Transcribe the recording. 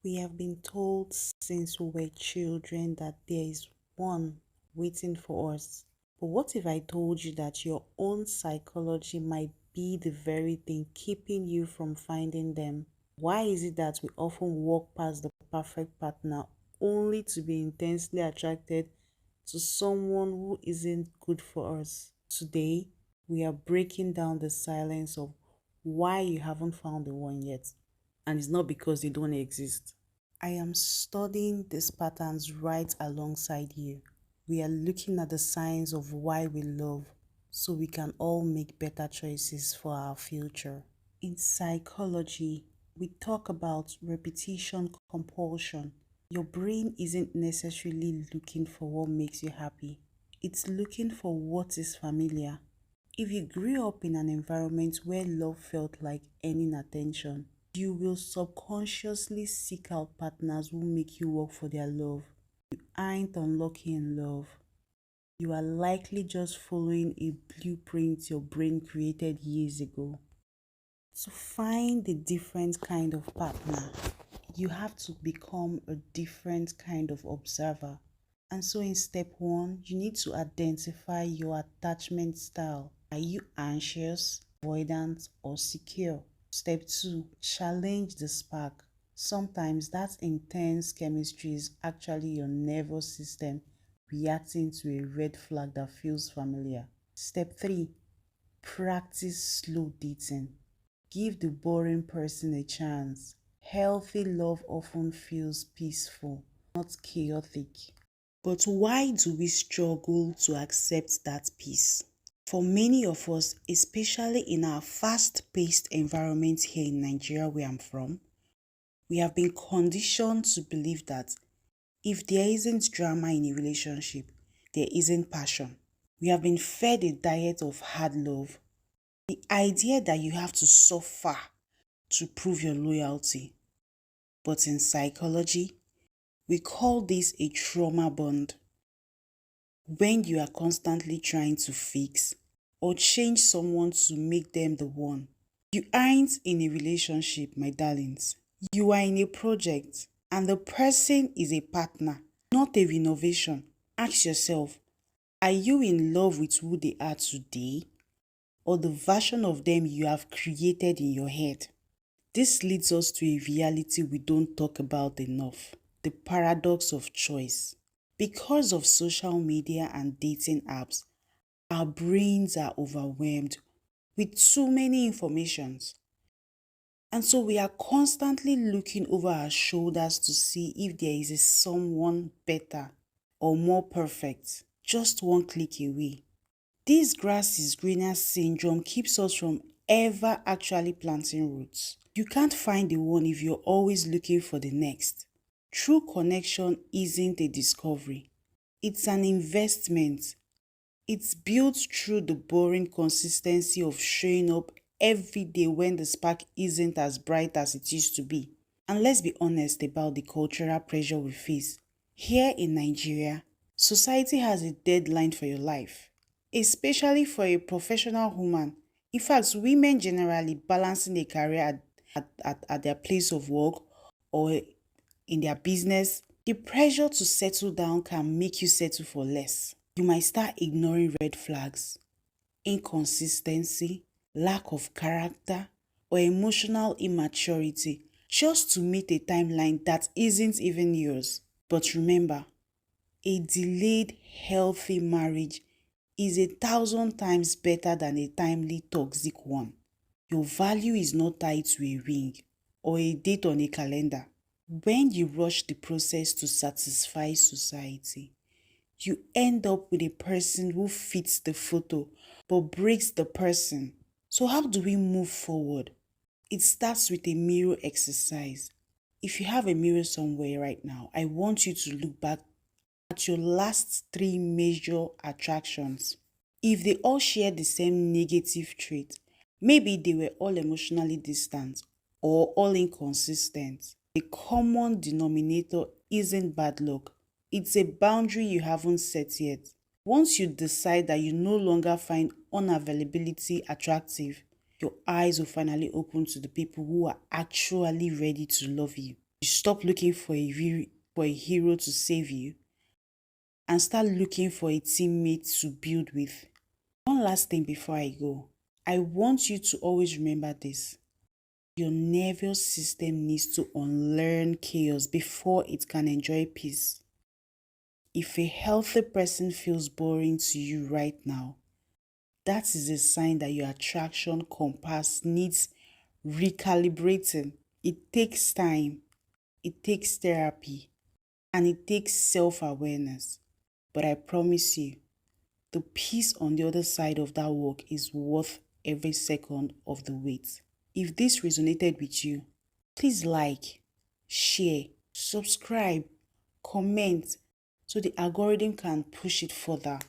We have been told since we were children that there is one waiting for us. But what if I told you that your own psychology might be the very thing keeping you from finding them? Why is it that we often walk past the perfect partner only to be intensely attracted to someone who isn't good for us? Today, we are breaking down the silence of why you haven't found the one yet. And it's not because they don't exist. I am studying these patterns right alongside you. We are looking at the signs of why we love so we can all make better choices for our future. In psychology, we talk about repetition compulsion. Your brain isn't necessarily looking for what makes you happy, it's looking for what is familiar. If you grew up in an environment where love felt like earning attention, you will subconsciously seek out partners who make you work for their love. You aren't unlucky in love. You are likely just following a blueprint your brain created years ago. To find a different kind of partner, you have to become a different kind of observer. And so, in step one, you need to identify your attachment style. Are you anxious, avoidant, or secure? Step two, challenge the spark. Sometimes that intense chemistry is actually your nervous system reacting to a red flag that feels familiar. Step three, practice slow dating. Give the boring person a chance. Healthy love often feels peaceful, not chaotic. But why do we struggle to accept that peace? For many of us, especially in our fast-paced environment here in Nigeria where I'm from, we have been conditioned to believe that if there isn't drama in a relationship, there isn't passion. We have been fed a diet of hard love. The idea that you have to suffer to prove your loyalty. But in psychology, we call this a trauma bond. When you are constantly trying to fix or change someone to make them the one. You aren't in a relationship, my darlings. You are in a project, and the person is a partner, not a renovation. Ask yourself, are you in love with who they are today, or the version of them you have created in your head? This leads us to a reality we don't talk about enough, the paradox of choice. Because of social media and dating apps, our brains are overwhelmed with too many informations. And so we are constantly looking over our shoulders to see if there is someone better or more perfect, just one click away. This grass is greener syndrome keeps us from ever actually planting roots. You can't find the one if you're always looking for the next. True connection isn't a discovery. It's an investment. It's built through the boring consistency of showing up every day when the spark isn't as bright as it used to be. And let's be honest about the cultural pressure we face. Here in Nigeria, society has a deadline for your life, especially for a professional woman. In fact, women generally balancing a career at their place of work or in their business, the pressure to settle down can make you settle for less. You might start ignoring red flags, inconsistency, lack of character, or emotional immaturity just to meet a timeline that isn't even yours. But remember, a delayed healthy marriage is 1,000 times better than a timely toxic one. Your value is not tied to a ring or a date on a calendar. When you rush the process to satisfy society, you end up with a person who fits the photo but breaks the person. So how do we move forward? It starts with a mirror exercise. If you have a mirror somewhere right now, I want you to look back at your last 3 major attractions. If they all share the same negative trait, maybe they were all emotionally distant or all inconsistent. The common denominator isn't bad luck. It's a boundary you haven't set yet. Once you decide that you no longer find unavailability attractive, your eyes will finally open to the people who are actually ready to love you. You stop looking for for a hero to save you and start looking for a teammate to build with. One last thing before I go. I want you to always remember this. Your nervous system needs to unlearn chaos before it can enjoy peace. If a healthy person feels boring to you right now, that is a sign that your attraction compass needs recalibrating. It takes time, it takes therapy, and it takes self-awareness. But I promise you, the peace on the other side of that work is worth every second of the wait. If this resonated with you, please like, share, subscribe, comment so the algorithm can push it further.